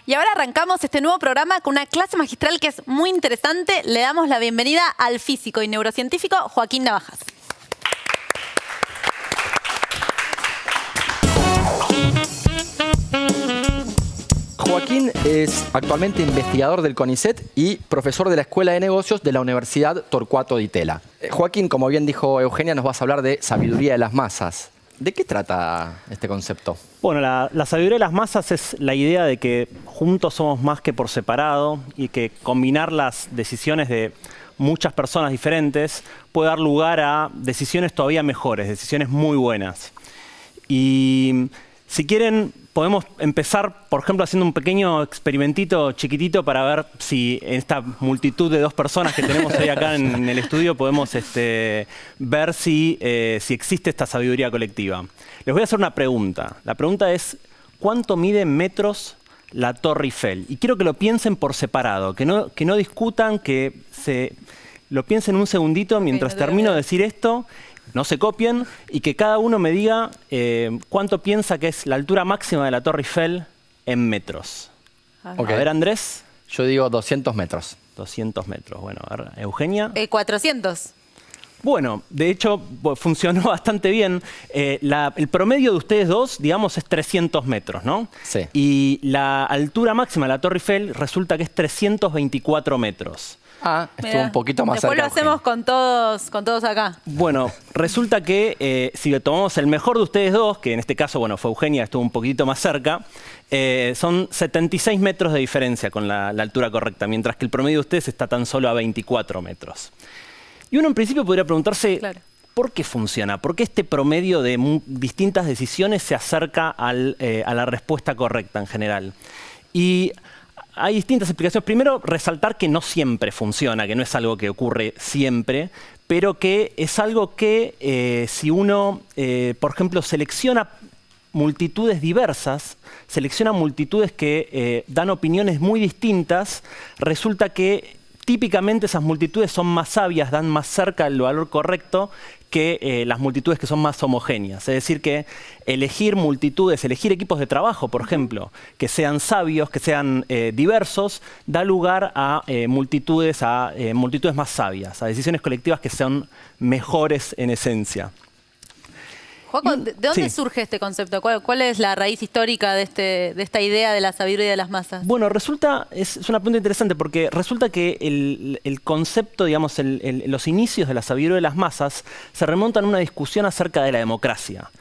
Y ahora arrancamos este nuevo programa con una clase magistral que es muy interesante. Le damos la bienvenida al físico y neurocientífico Joaquín Navajas. Joaquín es actualmente investigador del CONICET y profesor de la Escuela de Negocios de la Universidad Torcuato Di Tella. Joaquín, como bien dijo Eugenia, nos vas a hablar de sabiduría de las masas. ¿De qué trata este concepto? Bueno, la sabiduría de las masas es la idea de que juntos somos más que por separado y que combinar las decisiones de muchas personas diferentes puede dar lugar a decisiones todavía mejores, decisiones muy buenas. Y si quieren, podemos empezar, por ejemplo, haciendo un pequeño experimentito chiquitito para ver si en esta multitud de 2 personas que tenemos hoy acá en el estudio podemos ver si existe esta sabiduría colectiva. Les voy a hacer una pregunta. La pregunta es, ¿cuánto mide en metros la Torre Eiffel? Y quiero que lo piensen por separado, que no discutan, que lo piensen un segundito mientras termino de decir esto. No se copien y que cada uno me diga cuánto piensa que es la altura máxima de la Torre Eiffel en metros. Okay. A ver, Andrés. Yo digo 200 metros. 200 metros. Bueno, a ver, Eugenia. 400. Bueno, de hecho, funcionó bastante bien. El promedio de ustedes dos, digamos, es 300 metros, ¿no? Sí. Y la altura máxima de la Torre Eiffel resulta que es 324 metros. Ah, estuvo un poquito más cerca. Después lo hacemos con todos acá. Bueno, resulta que si tomamos el mejor de ustedes dos, que en este caso, bueno, fue Eugenia, estuvo un poquitito más cerca, son 76 metros de diferencia con la altura correcta, mientras que el promedio de ustedes está tan solo a 24 metros. Y uno en principio podría preguntarse, claro, ¿por qué funciona? ¿Por qué este promedio de distintas decisiones se acerca a la respuesta correcta en general? Y hay distintas explicaciones. Primero, resaltar que no siempre funciona, que no es algo que ocurre siempre, pero que es algo que si uno, por ejemplo, selecciona multitudes diversas, selecciona multitudes que dan opiniones muy distintas, resulta que típicamente esas multitudes son más sabias, dan más cerca el valor correcto que las multitudes que son más homogéneas. Es decir, que elegir multitudes, elegir equipos de trabajo, por ejemplo, que sean sabios, que sean diversos, da lugar a multitudes más sabias, a decisiones colectivas que son mejores en esencia. Joaco, ¿de dónde surge este concepto? ¿Cuál es la raíz histórica de esta idea de la sabiduría de las masas? Bueno, es una pregunta interesante porque resulta que el concepto, digamos, los inicios de la sabiduría de las masas se remontan a una discusión acerca de la democracia.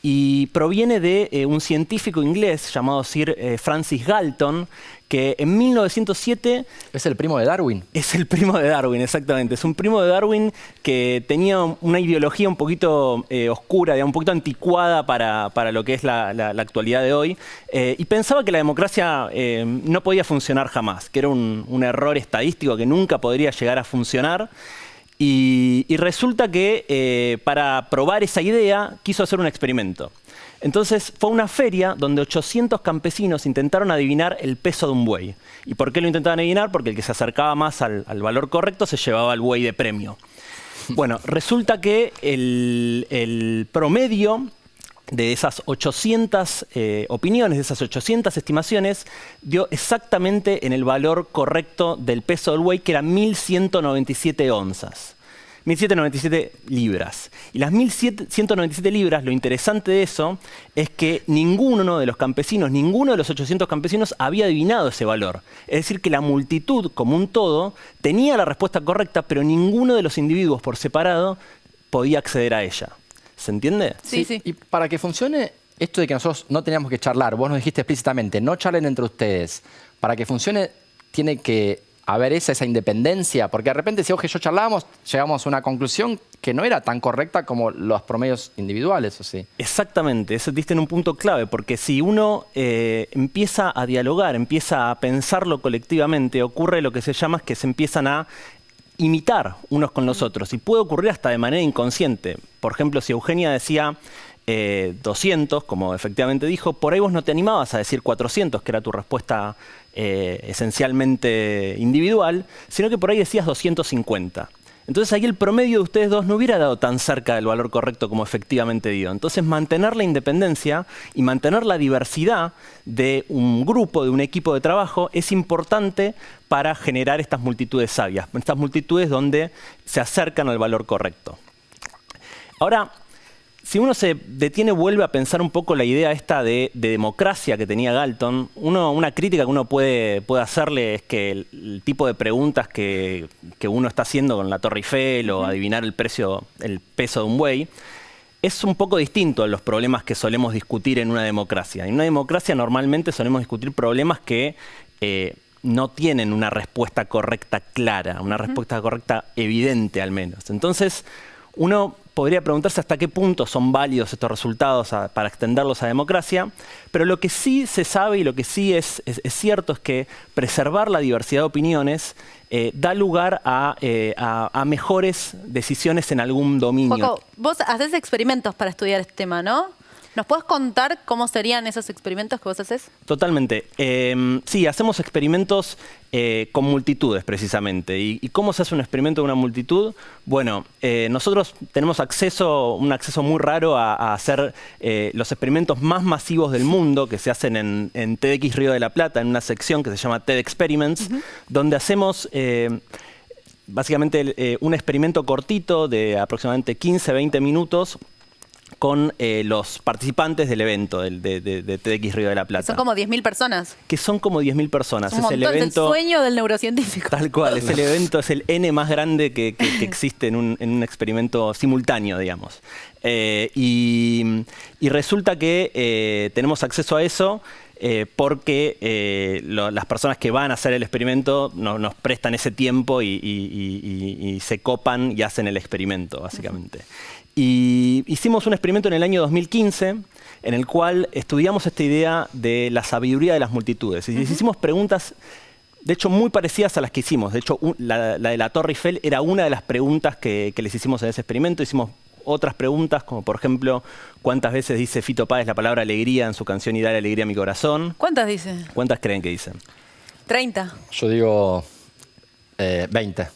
Y proviene de un científico inglés llamado Sir Francis Galton, que en 1907... ¿Es el primo de Darwin? Es el primo de Darwin, exactamente. Es un primo de Darwin que tenía una ideología un poquito oscura, un poquito anticuada para lo que es la actualidad de hoy, y pensaba que la democracia no podía funcionar jamás, que era un error estadístico que nunca podría llegar a funcionar. Y resulta que para probar esa idea quiso hacer un experimento. Entonces fue a una feria donde 800 campesinos intentaron adivinar el peso de un buey. ¿Y por qué lo intentaban adivinar? Porque el que se acercaba más al valor correcto se llevaba el buey de premio. Bueno, resulta que el promedio de esas 800 opiniones, de esas 800 estimaciones, dio exactamente en el valor correcto del peso del buey, que era 1.197 onzas. 1.197 libras. Y las 1.197 libras, lo interesante de eso es que ninguno de los campesinos, ninguno de los 800 campesinos había adivinado ese valor. Es decir, que la multitud como un todo tenía la respuesta correcta, pero ninguno de los individuos por separado podía acceder a ella. ¿Se entiende? Sí, sí. Y para que funcione esto de que nosotros no teníamos que charlar, vos nos dijiste explícitamente, no charlen entre ustedes. Para que funcione tiene que haber esa independencia, porque de repente si vos y yo charlábamos, llegamos a una conclusión que no era tan correcta como los promedios individuales, ¿o sí? Exactamente, eso diste en un punto clave, porque si uno empieza a dialogar, empieza a pensarlo colectivamente, ocurre lo que se llama que se empiezan a imitar unos con los otros, y puede ocurrir hasta de manera inconsciente. Por ejemplo, si Eugenia decía 200, como efectivamente dijo, por ahí vos no te animabas a decir 400, que era tu respuesta esencialmente individual, sino que por ahí decías 250. Entonces ahí el promedio de ustedes dos no hubiera dado tan cerca del valor correcto como efectivamente dio. Entonces mantener la independencia y mantener la diversidad de un grupo, de un equipo de trabajo, es importante para generar estas multitudes sabias, estas multitudes donde se acercan al valor correcto. Ahora, si uno se detiene, vuelve a pensar un poco la idea esta de democracia que tenía Galton, una crítica que uno puede hacerle es que el tipo de preguntas que uno está haciendo con la Torre Eiffel o adivinar el peso de un buey, es un poco distinto a los problemas que solemos discutir en una democracia. En una democracia normalmente solemos discutir problemas que no tienen una respuesta correcta clara, una respuesta correcta evidente al menos. Entonces, uno podría preguntarse hasta qué punto son válidos estos resultados para extenderlos a democracia, pero lo que sí se sabe y lo que sí es cierto es que preservar la diversidad de opiniones da lugar a mejores decisiones en algún dominio. Joaco, vos haces experimentos para estudiar este tema, ¿no? ¿Nos podés contar cómo serían esos experimentos que vos haces? Totalmente. Sí, hacemos experimentos con multitudes, precisamente. ¿Y cómo se hace un experimento con una multitud? Bueno, nosotros tenemos un acceso muy raro a hacer los experimentos más masivos del mundo, que se hacen en TEDx Río de la Plata, en una sección que se llama TED Experiments, donde hacemos básicamente un experimento cortito de aproximadamente 15-20 minutos, con los participantes del evento de TEDx Río de la Plata. Son como 10.000 personas. Que son como 10.000 personas. Es un montón, es el sueño del neurocientífico. Tal cual, es el evento, es el N más grande que existe en un experimento simultáneo, digamos. Y resulta que tenemos acceso a eso porque las personas que van a hacer el experimento nos prestan ese tiempo y se copan y hacen el experimento, básicamente. Y hicimos un experimento en el año 2015 en el cual estudiamos esta idea de la sabiduría de las multitudes. Y les hicimos preguntas, de hecho, muy parecidas a las que hicimos. De hecho, la de la Torre Eiffel era una de las preguntas que les hicimos en ese experimento. Hicimos otras preguntas, como por ejemplo, ¿cuántas veces dice Fito Páez la palabra alegría en su canción Y dale alegría a mi corazón? ¿Cuántas dice? ¿Cuántas creen que dicen? 30. Yo digo 20.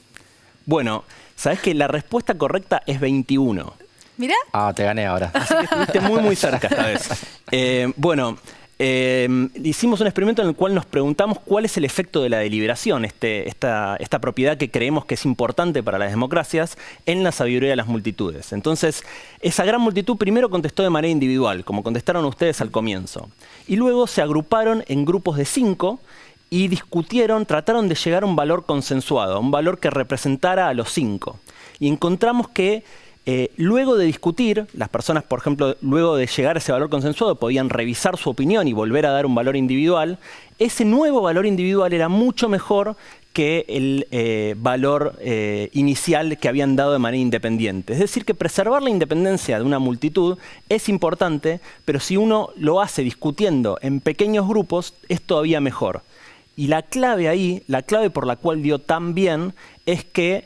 Bueno, ¿sabés que la respuesta correcta es 21? Mirá. Ah, te gané ahora. Así que estuviste muy cerca esta vez. Bueno, hicimos un experimento en el cual nos preguntamos cuál es el efecto de la deliberación, esta propiedad que creemos que es importante para las democracias, en la sabiduría de las multitudes. Entonces, esa gran multitud primero contestó de manera individual, como contestaron ustedes al comienzo. Y luego se agruparon en grupos de 5 y discutieron, trataron de llegar a un valor consensuado, a un valor que representara a los 5. Y encontramos que luego de discutir, las personas, por ejemplo, luego de llegar a ese valor consensuado, podían revisar su opinión y volver a dar un valor individual. Ese nuevo valor individual era mucho mejor que el valor inicial que habían dado de manera independiente. Es decir, que preservar la independencia de una multitud es importante, pero si uno lo hace discutiendo en pequeños grupos, es todavía mejor. Y la clave ahí, la clave por la cual dio tan bien, es que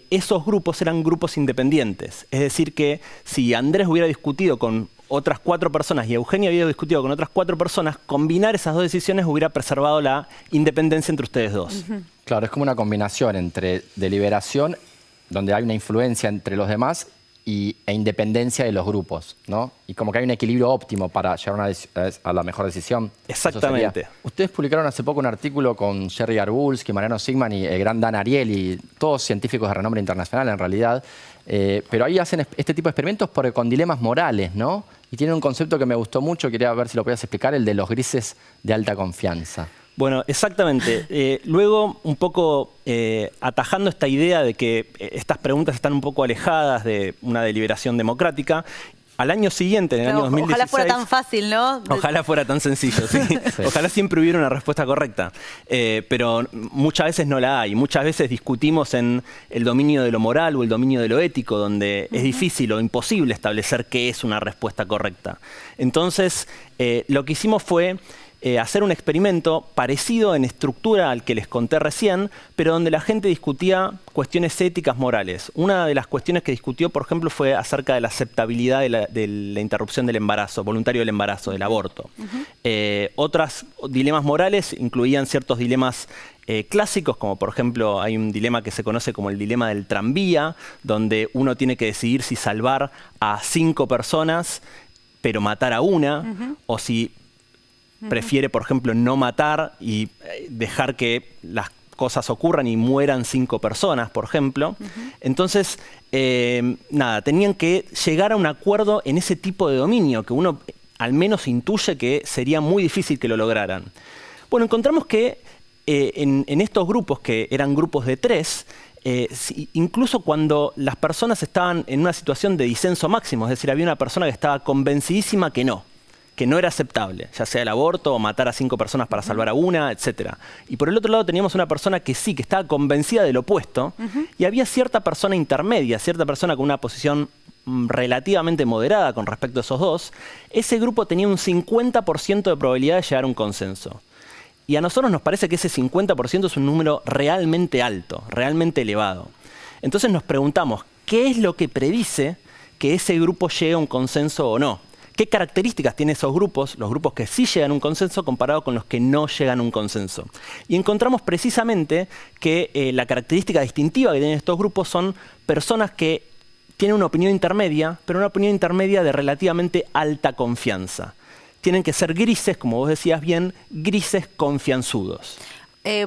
esos grupos eran grupos independientes. Es decir que si Andrés hubiera discutido con otras 4 personas y Eugenia hubiera discutido con otras 4 personas, combinar esas dos decisiones hubiera preservado la independencia entre ustedes dos. Claro, es como una combinación entre deliberación, donde hay una influencia entre los demás, e independencia de los grupos, ¿no? Y como que hay un equilibrio óptimo para llegar a la mejor decisión. Exactamente. Ustedes publicaron hace poco un artículo con Jerry Garbulski, Mariano Sigman y el gran Dan Ariely, todos científicos de renombre internacional en realidad, pero ahí hacen este tipo de experimentos con dilemas morales, ¿no? Y tienen un concepto que me gustó mucho, quería ver si lo podías explicar, el de los grises de alta confianza. Bueno, exactamente. Luego, un poco atajando esta idea de que estas preguntas están un poco alejadas de una deliberación democrática, al año siguiente, en el año 2016... Ojalá fuera tan fácil, ¿no? Ojalá fuera tan sencillo, sí. Sí. Ojalá siempre hubiera una respuesta correcta. Pero muchas veces no la hay. Muchas veces discutimos en el dominio de lo moral o el dominio de lo ético, donde es difícil o imposible establecer qué es una respuesta correcta. Entonces, lo que hicimos fue hacer un experimento parecido en estructura al que les conté recién, pero donde la gente discutía cuestiones éticas morales. Una de las cuestiones que discutió, por ejemplo, fue acerca de la aceptabilidad de la interrupción del embarazo, voluntario del embarazo, del aborto. Otros dilemas morales incluían ciertos dilemas clásicos, como por ejemplo hay un dilema que se conoce como el dilema del tranvía, donde uno tiene que decidir si salvar a 5 personas pero matar a una, o si prefiere, por ejemplo, no matar y dejar que las cosas ocurran y mueran 5 personas, por ejemplo. Entonces, nada, tenían que llegar a un acuerdo en ese tipo de dominio, que uno al menos intuye que sería muy difícil que lo lograran. Bueno, encontramos que en estos grupos, que eran grupos de 3, incluso cuando las personas estaban en una situación de disenso máximo, es decir, había una persona que estaba convencidísima que no era aceptable, ya sea el aborto o matar a 5 personas para salvar a una, etc. Y por el otro lado teníamos una persona que sí, que estaba convencida del opuesto, y había cierta persona intermedia, cierta persona con una posición relativamente moderada con respecto a esos dos. Ese grupo tenía un 50% de probabilidad de llegar a un consenso. Y a nosotros nos parece que ese 50% es un número realmente alto, realmente elevado. Entonces nos preguntamos, ¿qué es lo que predice que ese grupo llegue a un consenso o no? ¿Qué características tienen esos grupos, los grupos que sí llegan a un consenso comparado con los que no llegan a un consenso? Y encontramos precisamente que la característica distintiva que tienen estos grupos son personas que tienen una opinión intermedia, pero una opinión intermedia de relativamente alta confianza. Tienen que ser grises, como vos decías bien, grises confianzudos.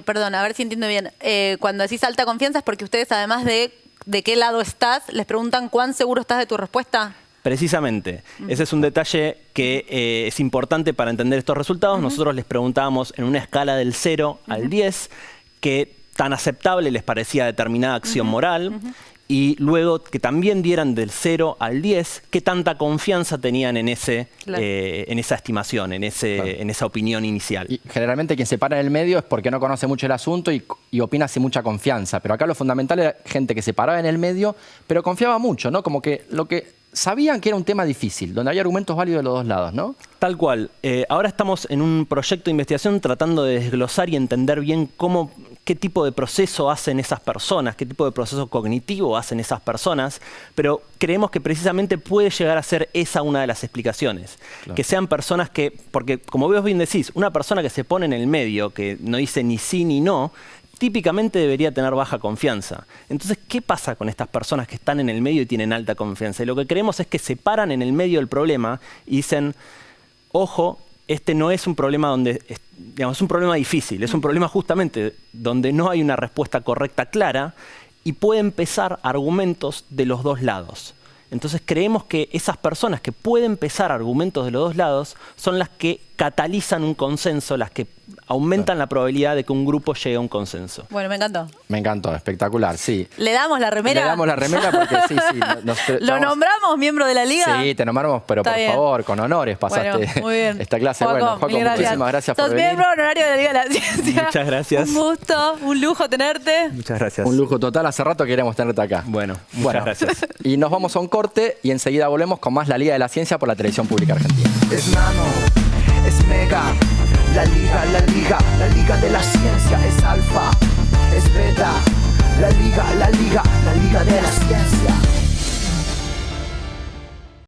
Perdón, a ver si entiendo bien. Cuando decís alta confianza es porque ustedes, además de qué lado estás, les preguntan cuán seguro estás de tu respuesta. Precisamente. Ese es un detalle que es importante para entender estos resultados. Nosotros les preguntábamos en una escala del 0 al 10 qué tan aceptable les parecía determinada acción moral. Y luego que también dieran del 0 al 10 qué tanta confianza tenían en esa estimación, en esa opinión inicial. Y generalmente quien se para en el medio es porque no conoce mucho el asunto y opina sin mucha confianza. Pero acá lo fundamental era gente que se paraba en el medio, pero confiaba mucho, ¿no? Como que sabían que era un tema difícil, donde había argumentos válidos de los dos lados, ¿no? Tal cual. Ahora estamos en un proyecto de investigación tratando de desglosar y entender bien qué tipo de proceso hacen esas personas, qué tipo de proceso cognitivo hacen esas personas, pero creemos que precisamente puede llegar a ser esa una de las explicaciones. Claro. Que sean personas porque como vos bien decís, una persona que se pone en el medio, que no dice ni sí ni no, típicamente debería tener baja confianza. Entonces, ¿qué pasa con estas personas que están en el medio y tienen alta confianza? Y lo que creemos es que se paran en el medio del problema y dicen, ojo, este no es un problema es un problema difícil, es un problema justamente donde no hay una respuesta correcta clara y pueden pesar argumentos de los dos lados. Entonces creemos que esas personas que pueden pesar argumentos de los dos lados son las que catalizan un consenso, las que aumentan la probabilidad de que un grupo llegue a un consenso. Bueno, me encantó. Me encantó, espectacular, sí. ¿Le damos la remera? Le damos la remera porque sí. ¿Lo nombramos miembro de la Liga? Sí, te nombramos, pero Está por bien. favor, con honores pasaste bueno, muy bien. esta clase. Joaco, Bueno, Joaco, muchísimas gracias por Sos venir. miembro honorario de la Liga de la Ciencia. Muchas gracias. Un gusto, un lujo tenerte. Muchas gracias. Un lujo total, hace rato queríamos tenerte acá. Bueno, muchas gracias. Y nos vamos a un corte y enseguida volvemos con más La Liga de la Ciencia por la Televisión Pública Argentina. Es nano, es mega, la liga de la ciencia es alfa.